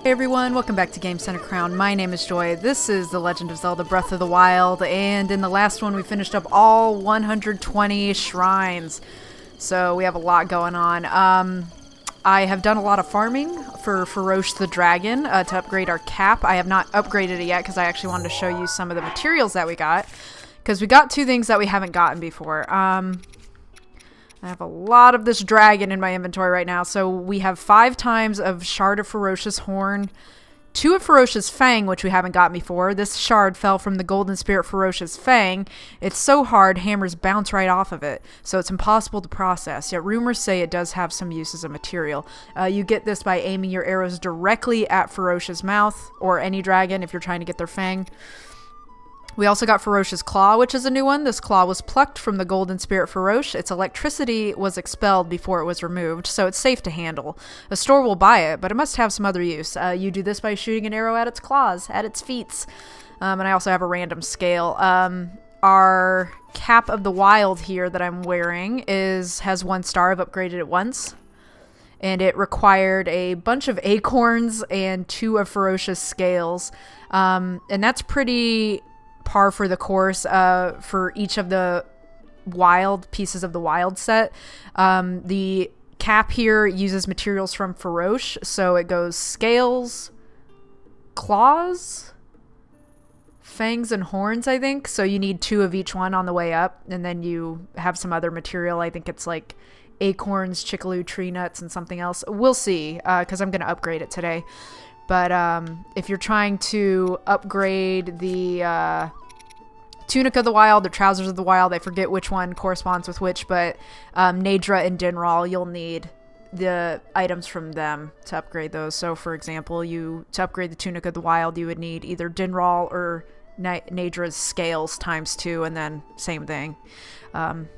Hey everyone, welcome back to Game Center Crown. My name is Joy. This is The Legend of Zelda Breath of the Wild, and in the last one we finished up all 120 shrines. So we have a lot going on. I have done a lot of farming for Feroce the Dragon to upgrade our cap. I have not upgraded it yet because I actually wanted to show you some of the materials that we got. Because we got two things that we haven't gotten before. I have a lot of this dragon in my inventory right now. So we have 5 times of Shard of Feroce's Horn, 2 of Feroce's Fang, which we haven't got before. This shard fell from the Golden Spirit Feroce's Fang. It's so hard, hammers bounce right off of it, so it's impossible to process. Yet rumors say it does have some use as a material. You get this by aiming your arrows directly at Feroce's mouth, or any dragon if you're trying to get their Fang. We also got Feroce's Claw, which is a new one. This claw was plucked from the Golden Spirit Feroce. Its electricity was expelled before it was removed, so it's safe to handle. A store will buy it, but it must have some other use. You do this by shooting an arrow at its claws, at its feet. And I also have a random scale. Our Cap of the Wild here that I'm wearing has 1 star. I've upgraded it once. And it required a bunch of acorns and 2 of Feroce's scales. And that's pretty par for the course for each of the wild pieces of the wild set. The cap here uses materials from Feroce, so it goes scales, claws, fangs, and horns, I think. So you need 2 of each one on the way up, and then you have some other material. I think it's like acorns, chickaloo, tree nuts, and something else. We'll see, because I'm going to upgrade it today. But if you're trying to upgrade the Tunic of the Wild or Trousers of the Wild, I forget which one corresponds with which, but Nadra and Dinral, you'll need the items from them to upgrade those. So, for example, to upgrade the Tunic of the Wild, you would need either Dinral or Nadra's scales times 2, and then same thing.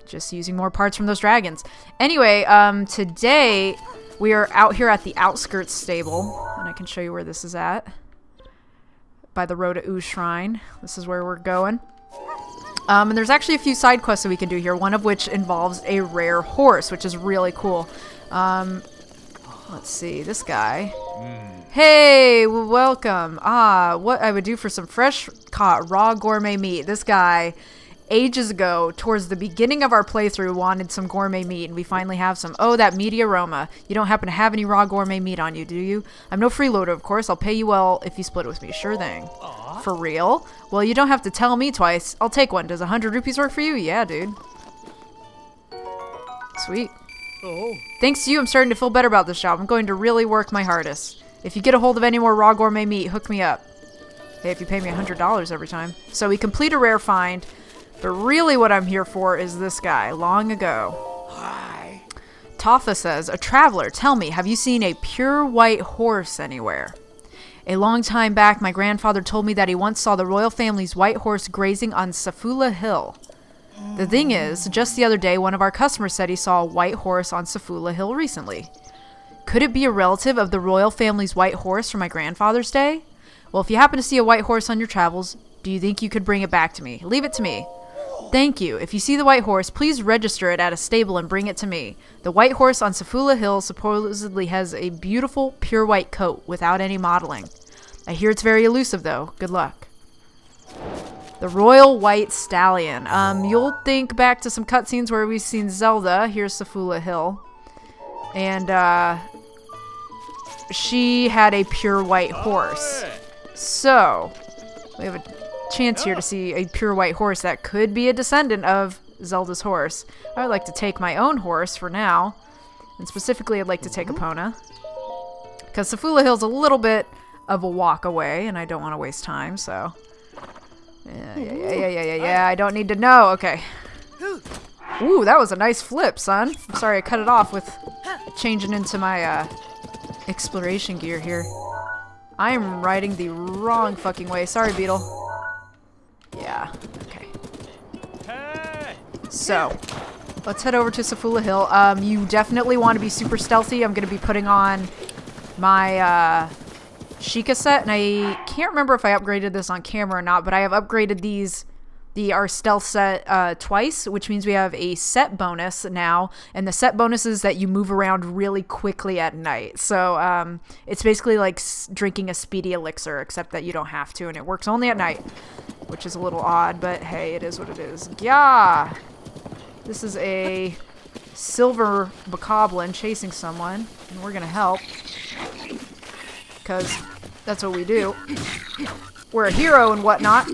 Just using more parts from those dragons. Anyway, today we are out here at the Outskirts Stable, and I can show you where this is at. By the Road to Ooze Shrine. This is where we're going. And there's actually a few side quests that we can do here, one of which involves a rare horse, which is really cool. Let's see, this guy. Hey, welcome. What I would do for some fresh caught raw gourmet meat. This guy, ages ago, towards the beginning of our playthrough, wanted some gourmet meat, and we finally have some. Oh, that meaty aroma. You don't happen to have any raw gourmet meat on you, do you? I'm no freeloader, of course. I'll pay you well if you split it with me. Sure thing. Aww. For real? Well, you don't have to tell me twice. I'll take one. Does 100 rupees work for you? Yeah, dude. Sweet. Oh. Thanks to you, I'm starting to feel better about this job. I'm going to really work my hardest. If you get a hold of any more raw gourmet meat, hook me up. Hey, if you pay me $100 every time. So we complete a rare find. But really what I'm here for is this guy, long ago. Hi. Toffa says, a traveler, tell me, have you seen a pure white horse anywhere? A long time back, my grandfather told me that he once saw the royal family's white horse grazing on Safula Hill. The thing is, just the other day, one of our customers said he saw a white horse on Safula Hill recently. Could it be a relative of the royal family's white horse from my grandfather's day? Well, if you happen to see a white horse on your travels, do you think you could bring it back to me? Leave it to me. Thank you. If you see the white horse, please register it at a stable and bring it to me. The white horse on Safula Hill supposedly has a beautiful, pure white coat without any modeling. I hear it's very elusive, though. Good luck. The Royal White Stallion. You'll think back to some cutscenes where we've seen Zelda. Here's Safula Hill. And, she had a pure white horse. So, we have a chance here to see a pure white horse that could be a descendant of Zelda's horse. I would like to take my own horse for now, and specifically I'd like to take Epona, because Safula Hill's a little bit of a walk away and I don't want to waste time, so yeah, I don't need to know. Okay. Ooh, that was a nice flip, son. I'm sorry I cut it off with changing into my exploration gear here. I am riding the wrong fucking way. Sorry, Beetle. Yeah, okay. So, let's head over to Safula Hill. You definitely want to be super stealthy. I'm going to be putting on my Sheikah set, and I can't remember if I upgraded this on camera or not, but I have upgraded these our stealth set twice, which means we have a set bonus now, and the set bonus is that you move around really quickly at night. So it's basically like drinking a speedy elixir, except that you don't have to, and it works only at night, which is a little odd, but hey, it is what it is. Yeah! This is a silver bokoblin chasing someone, and we're gonna help, because that's what we do. We're a hero and whatnot.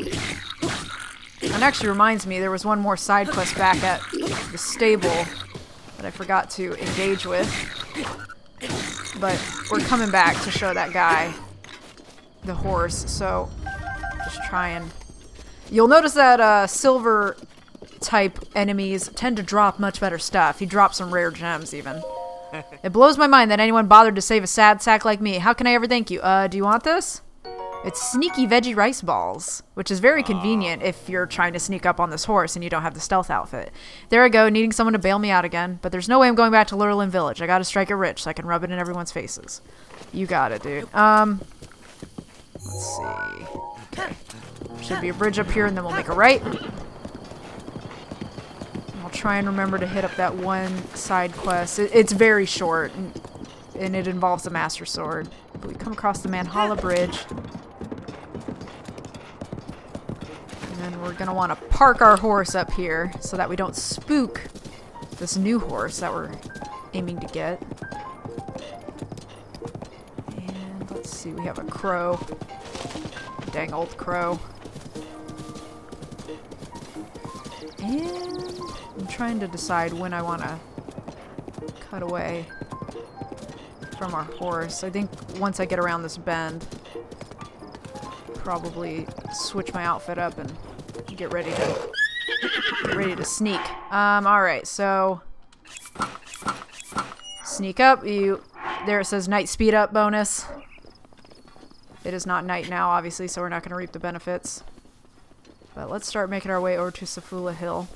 That actually reminds me, there was one more side quest back at the stable that I forgot to engage with. But we're coming back to show that guy the horse, so just try and... You'll notice that silver type enemies tend to drop much better stuff. He drops some rare gems even. It blows my mind that anyone bothered to save a sad sack like me. How can I ever thank you? Do you want this? It's sneaky veggie rice balls, which is very convenient if you're trying to sneak up on this horse and you don't have the stealth outfit. There I go, needing someone to bail me out again, but there's no way I'm going back to Lurlin Village. I gotta strike it rich so I can rub it in everyone's faces. You got it, dude. Let's see. Okay. Should be a bridge up here and then we'll make a right. I'll try and remember to hit up that one side quest. It's very short and it involves a master sword. But we come across the Manhala Bridge. And then we're going to want to park our horse up here so that we don't spook this new horse that we're aiming to get. And let's see, we have a crow. Dang old crow. And I'm trying to decide when I want to cut away from our horse. I think once I get around this bend, probably switch my outfit up and get ready to sneak. Alright, so sneak up. There it says night speed up bonus. It is not night now, obviously, so we're not going to reap the benefits. But let's start making our way over to Safula Hill.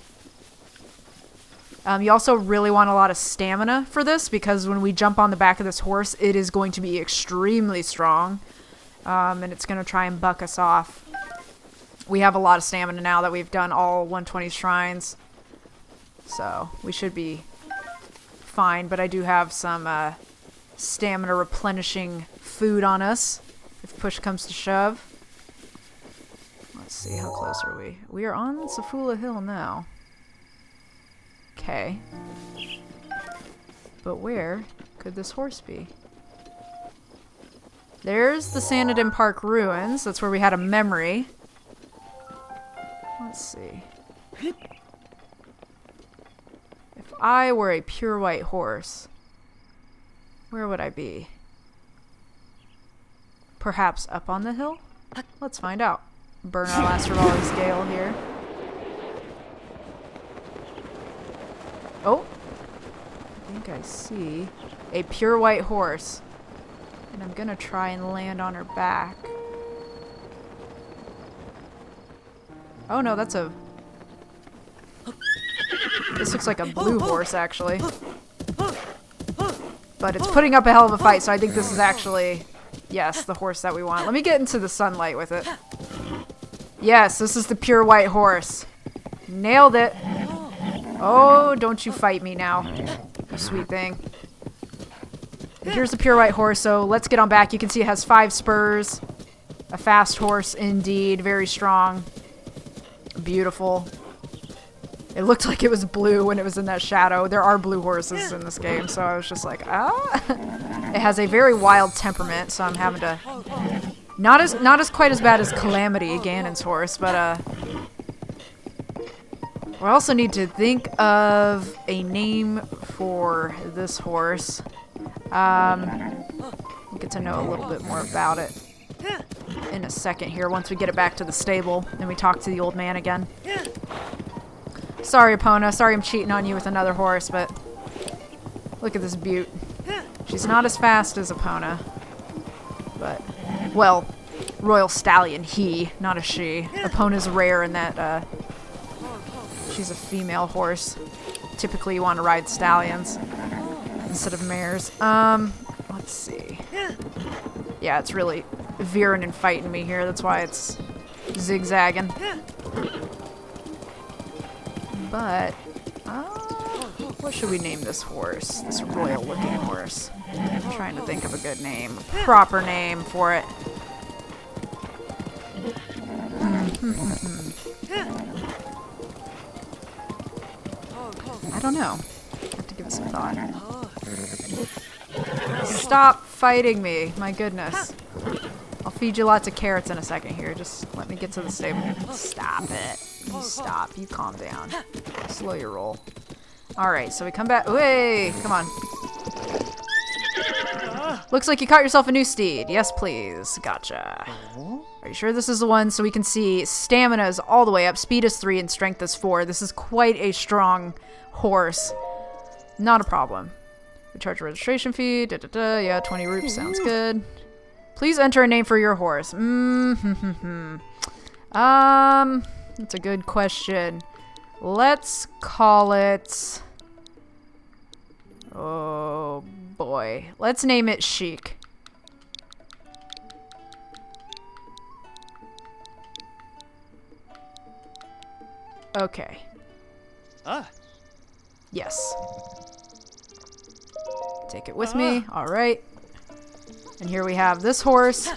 You also really want a lot of stamina for this, because when we jump on the back of this horse, it is going to be extremely strong. And it's going to try and buck us off. We have a lot of stamina now that we've done all 120 shrines. So we should be fine, but I do have some stamina replenishing food on us if push comes to shove. Let's see, how close are we? We are on Safula Hill now. Okay. But where could this horse be? There's the Sanadin Park ruins. That's where we had a memory. Let's see. If I were a pure white horse, where would I be? Perhaps up on the hill? Let's find out. Burn our last Rivali's Gale here. Oh! I think I see a pure white horse. And I'm gonna try and land on her back. Oh no, that's a... This looks like a blue horse, actually. But it's putting up a hell of a fight, so I think this is actually... Yes, the horse that we want. Let me get into the sunlight with it. Yes, this is the pure white horse. Nailed it. Oh, don't you fight me now, you sweet thing. Here's the pure white horse, so let's get on back. You can see it has 5 spurs. A fast horse indeed, very strong. Beautiful. It looked like it was blue when it was in that shadow. There are blue horses in this game, so I was just like, ah. It has a very wild temperament, so I'm having to... Not as quite as bad as Calamity, Ganon's horse, but we also need to think of a name for this horse. We'll get to know a little bit more about it in a second here once we get it back to the stable and we talk to the old man again. Sorry, Epona. Sorry I'm cheating on you with another horse, but look at this beaut. She's not as fast as Epona, but, well, Royal Stallion, he, not a she. Epona's rare in that she's a female horse. Typically you want to ride stallions instead of mares. Let's see. Yeah, it's really veering and fighting me here. That's why it's zigzagging. But, what should we name this horse? This royal-looking horse. I'm trying to think of a good name. A proper name for it. I don't know. I have to give it some thought. Stop fighting me. My goodness. I'll feed you lots of carrots in a second here. Just let me get to the stable. Stop it. You stop. You calm down. Slow your roll. Alright, so we come back. Hey, come on. Looks like you caught yourself a new steed. Yes, please. Gotcha. Are you sure this is the one? So we can see stamina is all the way up. Speed is 3 and strength is 4. This is quite a strong horse. Not a problem. We charge a registration fee. Yeah, 20 rupees. Sounds good. Please enter a name for your horse. That's a good question. Let's call it... Oh, boy. Let's name it Chic. Okay. Yes. Take it with me. Alright. And here we have this horse.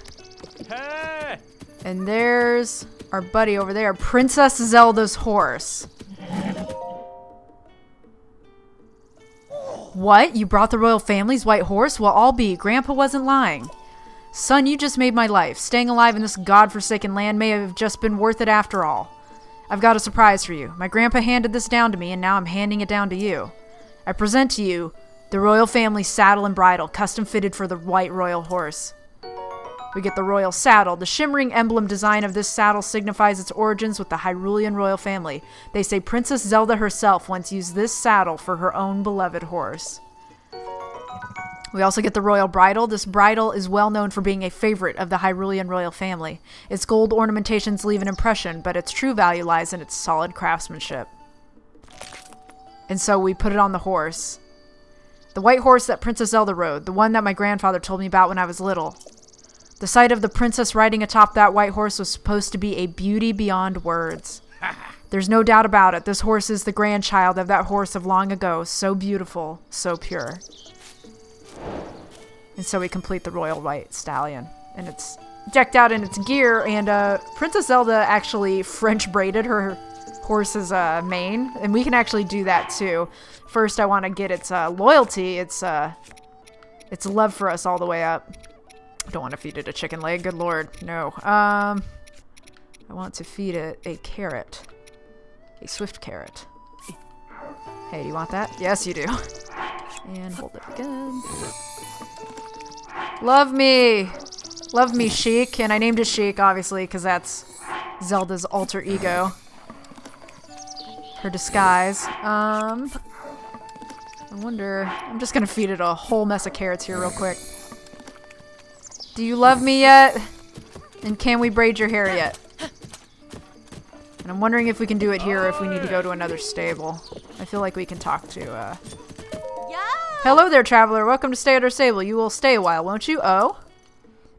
Hey! And there's our buddy over there. Princess Zelda's horse. What? You brought the royal family's white horse? Well, I'll be. Grandpa wasn't lying. Son, you just made my life. Staying alive in this godforsaken land may have just been worth it after all. I've got a surprise for you. My grandpa handed this down to me, and now I'm handing it down to you. I present to you the royal family's saddle and bridle, custom fitted for the white royal horse. We get the royal saddle. The shimmering emblem design of this saddle signifies its origins with the Hyrulean royal family. They say Princess Zelda herself once used this saddle for her own beloved horse. We also get the royal bridle. This bridle is well known for being a favorite of the Hyrulean royal family. Its gold ornamentations leave an impression, but its true value lies in its solid craftsmanship. And so we put it on the horse. The white horse that Princess Zelda rode, the one that my grandfather told me about when I was little. The sight of the princess riding atop that white horse was supposed to be a beauty beyond words. There's no doubt about it. This horse is the grandchild of that horse of long ago. So beautiful, so pure. And so we complete the royal white stallion. And it's decked out in its gear. And Princess Zelda actually French braided her horse's mane. And we can actually do that too. First, I want to get its loyalty. Its love for us all the way up. I don't want to feed it a chicken leg. Good lord. No. I want to feed it a carrot. A swift carrot. Hey, do you want that? Yes, you do. And hold it again. Love me! Love me, Chic. And I named it Chic, obviously, because that's Zelda's alter ego. Her disguise. I wonder... I'm just gonna feed it a whole mess of carrots here real quick. Do you love me yet? And can we braid your hair yet? And I'm wondering if we can do it here or if we need to go to another stable. I feel like we can talk to, Hello there, traveler. Welcome to stay at our stable. You will stay a while, won't you? Oh?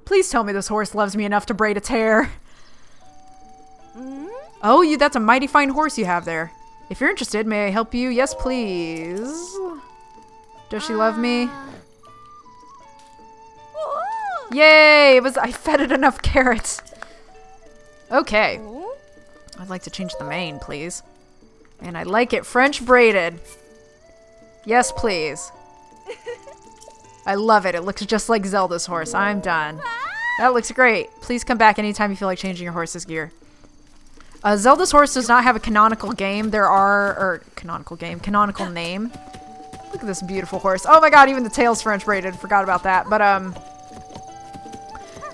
Please tell me this horse loves me enough to braid its hair. Oh, that's a mighty fine horse you have there. If you're interested, may I help you? Yes, please. Does she love me? Yay! I fed it enough carrots. Okay. I'd like to change the mane, please. And I'd like it French braided. Yes, please. I love it. It looks just like Zelda's horse. I'm done. That looks great. Please come back anytime you feel like changing your horse's gear. Zelda's horse does not have a canonical game. Canonical name. Look at this beautiful horse. Oh my god, even the tail's French braided. Forgot about that. But,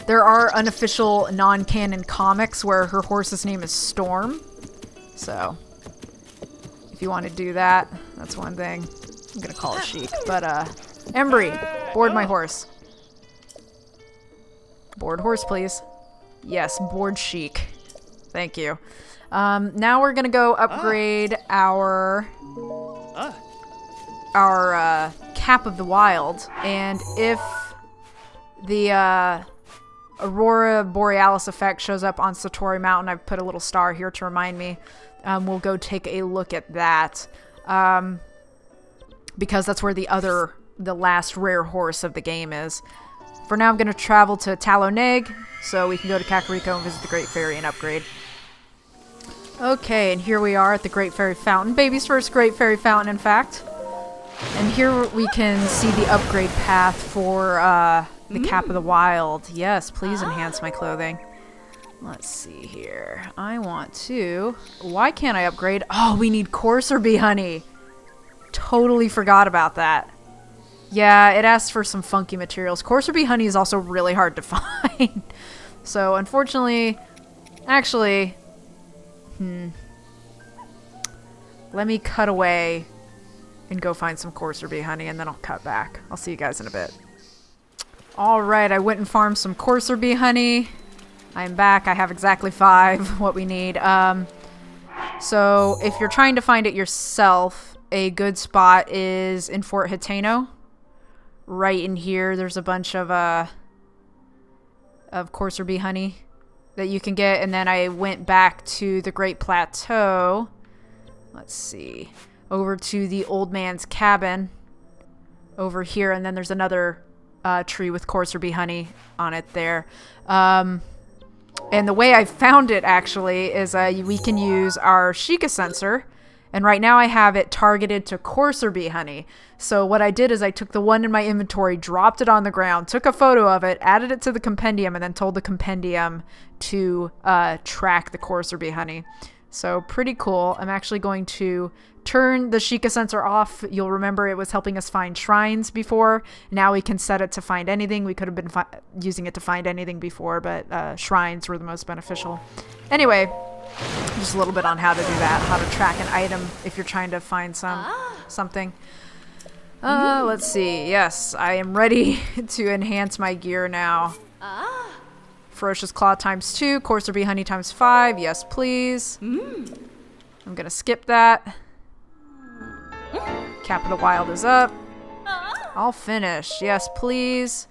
there are unofficial non-canon comics where her horse's name is Storm. So, if you want to do that, that's one thing. I'm gonna call it Chic. But, Embry, board my horse. Board horse, please. Yes, board Chic. Thank you. Now we're gonna go upgrade our Cap of the Wild. And if the, Aurora Borealis effect shows up on Satori Mountain, I've put a little star here to remind me. we'll go take a look at that. Because that's where the last rare horse of the game is. For now, I'm going to travel to Taloneg, so we can go to Kakariko and visit the Great Fairy and upgrade. Okay, and here we are at the Great Fairy Fountain. Baby's first Great Fairy Fountain, in fact. And here we can see the upgrade path for the Cap of the Wild. Yes, please enhance my clothing. Let's see here. I want to... Why can't I upgrade? Oh, we need Courser Bee Honey. Totally forgot about that. Yeah, it asks for some funky materials. Courser Bee Honey is also really hard to find. So, unfortunately... Actually... Let me cut away and go find some Courser Bee Honey, and then I'll cut back. I'll see you guys in a bit. Alright, I went and farmed some Courser Bee Honey. I'm back. I have exactly 5, what we need. So, if you're trying to find it yourself, a good spot is in Fort Hitano. Right in here, there's a bunch of Courser Bee Honey that you can get. And then I went back to the Great Plateau. Let's see. Over to the Old Man's Cabin. Over here. And then there's another tree with Courser Bee Honey on it there. And the way I found it, actually, is we can use our Sheikah sensor. And right now I have it targeted to Courser Bee Honey. So what I did is I took the one in my inventory, dropped it on the ground, took a photo of it, added it to the compendium, and then told the compendium to track the Courser Bee Honey. So pretty cool. I'm actually going to turn the Sheikah sensor off. You'll remember it was helping us find shrines before. Now we can set it to find anything. We could have been using it to find anything before, but shrines were the most beneficial. Anyway, just a little bit on how to do that, how to track an item if you're trying to find something. Let's see. Yes, I am ready to enhance my gear now. Ferocious Claw ×2, Courser Bee Honey ×5. Yes, please. I'm gonna skip that. Cap of the Wild is up. I'll finish. Yes, please.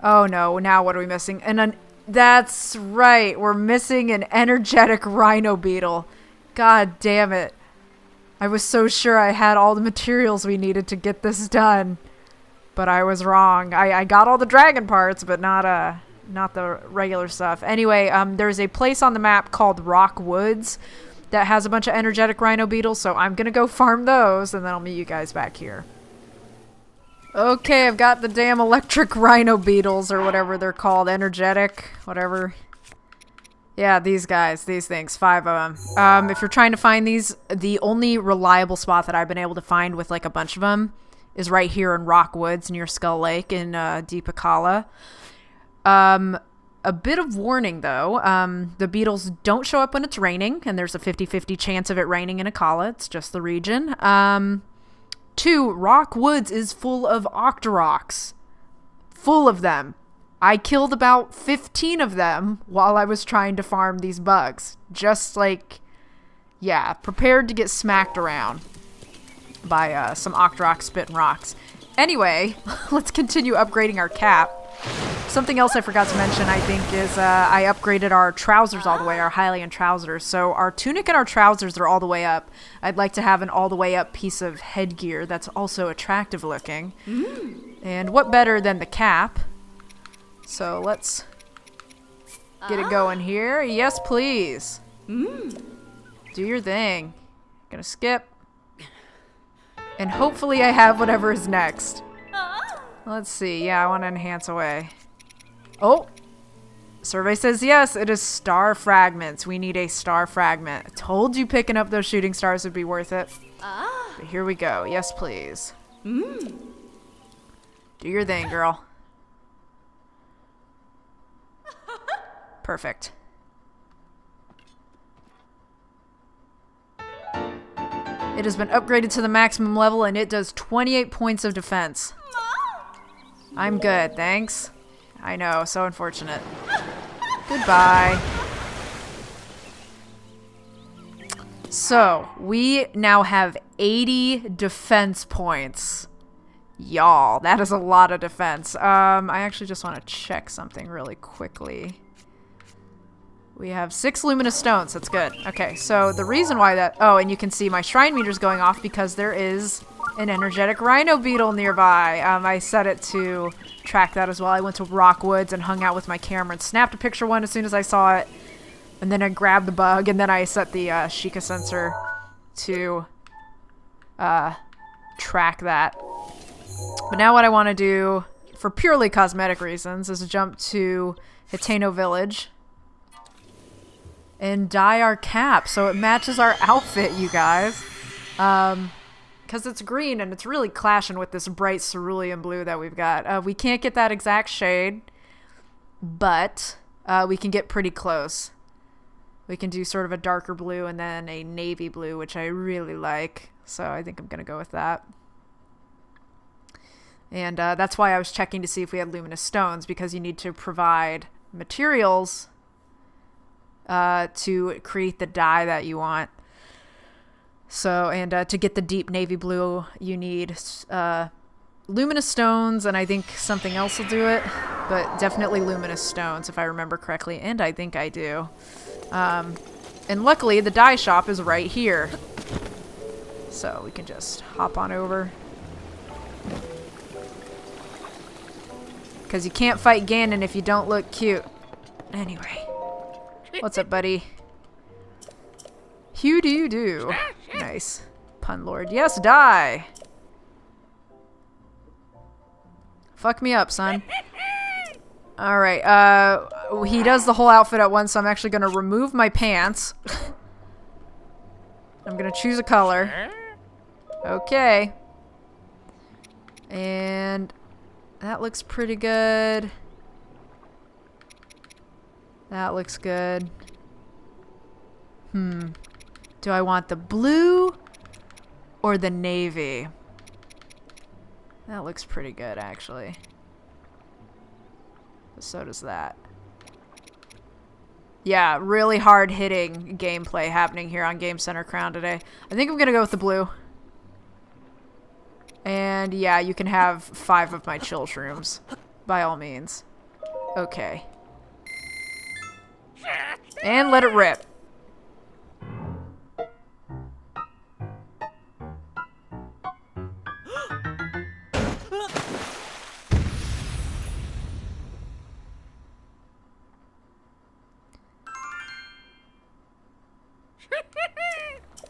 Oh no, now what are we missing? That's right, we're missing an energetic rhino beetle. God damn it. I was so sure I had all the materials we needed to get this done. But I was wrong. I got all the dragon parts, but not the regular stuff. Anyway, there's a place on the map called Rock Woods that has a bunch of energetic rhino beetles, so I'm gonna go farm those, and then I'll meet you guys back here. Okay, I've got the damn electric rhino beetles, or whatever they're called. Energetic, whatever. Yeah, these guys, these things, 5 of them. If you're trying to find these, the only reliable spot that I've been able to find with like a bunch of them is right here in Rock Woods near Skull Lake in Deep Akala. A bit of warning though, the beetles don't show up when it's raining, and there's a 50-50 chance of it raining in Akala. It's just the region. 2, Rock Woods is full of Octoroks. Full of them. I killed about 15 of them while I was trying to farm these bugs. Just like, yeah, prepared to get smacked around by some Octorok spitting rocks. Anyway, let's continue upgrading our cap. Something else I forgot to mention, I think, is I upgraded our trousers all the way, our Hylian trousers. So our tunic and our trousers are all the way up. I'd like to have an all the way up piece of headgear that's also attractive looking. And what better than the cap? So let's get it going here. Yes, please. Do your thing. Gonna skip. And hopefully I have whatever is next. Let's see. Yeah, I want to enhance away. Oh! Survey says yes, it is star fragments. We need a star fragment. I told you picking up those shooting stars would be worth it. But here we go. Yes, please. Do your thing, girl. Perfect. It has been upgraded to the maximum level, and it does 28 points of defense. I'm good, thanks. I know, so unfortunate. Goodbye. So, we now have 80 defense points. Y'all, that is a lot of defense. I actually just want to check something really quickly. We have 6 luminous stones. That's good. Okay, so the reason why that... Oh, and you can see my shrine meter's going off because there is an energetic rhino beetle nearby. I set it to track that as well. I went to Rockwoods and hung out with my camera and snapped a picture one as soon as I saw it. And then I grabbed the bug, and then I set the Sheikah sensor to track that. But now what I want to do, for purely cosmetic reasons, is jump to Hitano Village and dye our cap so it matches our outfit, you guys. Because it's green and it's really clashing with this bright cerulean blue that we've got. We can't get that exact shade, but we can get pretty close. We can do sort of a darker blue and then a navy blue, which I really like. So I think I'm going to go with that. And that's why I was checking to see if we had luminous stones, because you need to provide materials to create the dye that you want. So, and to get the deep navy blue, you need luminous stones, and I think something else will do it, but definitely luminous stones, if I remember correctly, and I think I do. And luckily, the dye shop is right here. So we can just hop on over. Because you can't fight Ganon if you don't look cute. Anyway. What's up, buddy? Hoo-doo-doo. Nice. Pun lord. Yes, die! Fuck me up, son. Alright, he does the whole outfit at once, so I'm actually gonna remove my pants. I'm gonna choose a color. Okay. And that looks pretty good. That looks good. Do I want the blue or the navy? That looks pretty good, actually. So does that. Yeah, really hard hitting gameplay happening here on Game Center Crown today. I think I'm gonna go with the blue. And yeah, you can have 5 of my chill shrooms, by all means. Okay. And let it rip.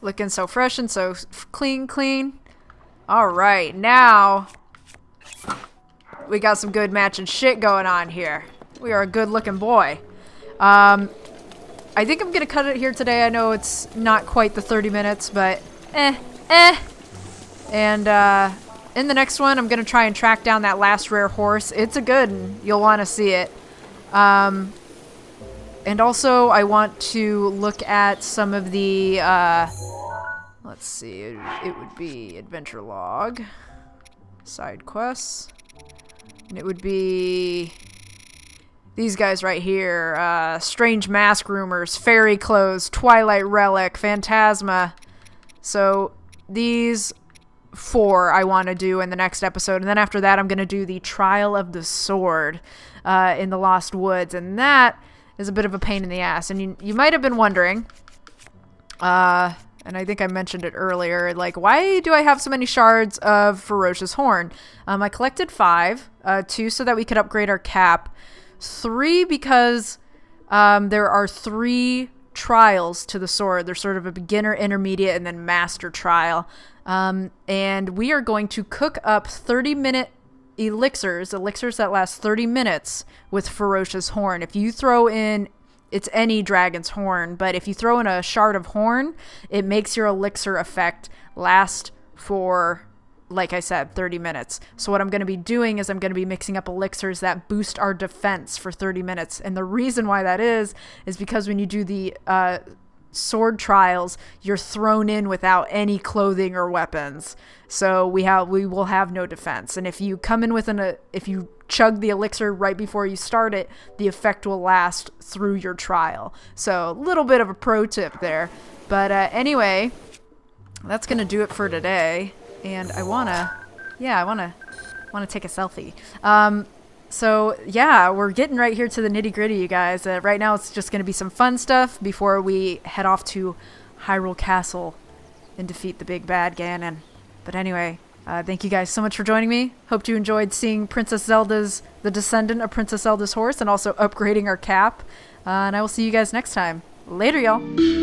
Looking so fresh and so clean. Alright, now we got some good matching shit going on here. We are a good looking boy. I think I'm gonna cut it here today. I know it's not quite the 30 minutes, but And in the next one, I'm gonna try and track down that last rare horse. It's a good one. You'll want to see it. And also, I want to look at some of the, let's see, it would be Adventure Log, side quests, and it would be these guys right here, Strange Mask Rumors, Fairy Clothes, Twilight Relic, Phantasma. So these 4 I want to do in the next episode, and then after that I'm going to do the Trial of the Sword in the Lost Woods, and that is a bit of a pain in the ass. And you might have been wondering, and I think I mentioned it earlier, like, why do I have so many shards of Ferocious Horn? I collected 5, 2 so that we could upgrade our cap, 3 because there are 3 trials to the sword. There's sort of a beginner, intermediate, and then master trial. And we are going to cook up 30-minute elixirs that last 30 minutes with Ferocious Horn. If you throw in, it's any dragon's horn, but if you throw in a shard of horn, it makes your elixir effect last for, like I said, 30 minutes. So what I'm going to be doing is I'm going to be mixing up elixirs that boost our defense for 30 minutes. And the reason why that is because when you do the sword trials, you're thrown in without any clothing or weapons. So we will have no defense. And if you come in with if you chug the elixir right before you start it, the effect will last through your trial. So a little bit of a pro tip there. But anyway, that's going to do it for today. And I want to take a selfie. So, yeah, we're getting right here to the nitty gritty, you guys. Right now, it's just going to be some fun stuff before we head off to Hyrule Castle and defeat the big bad Ganon. But anyway, thank you guys so much for joining me. Hope you enjoyed seeing the descendant of Princess Zelda's horse, and also upgrading our cap. And I will see you guys next time. Later, y'all.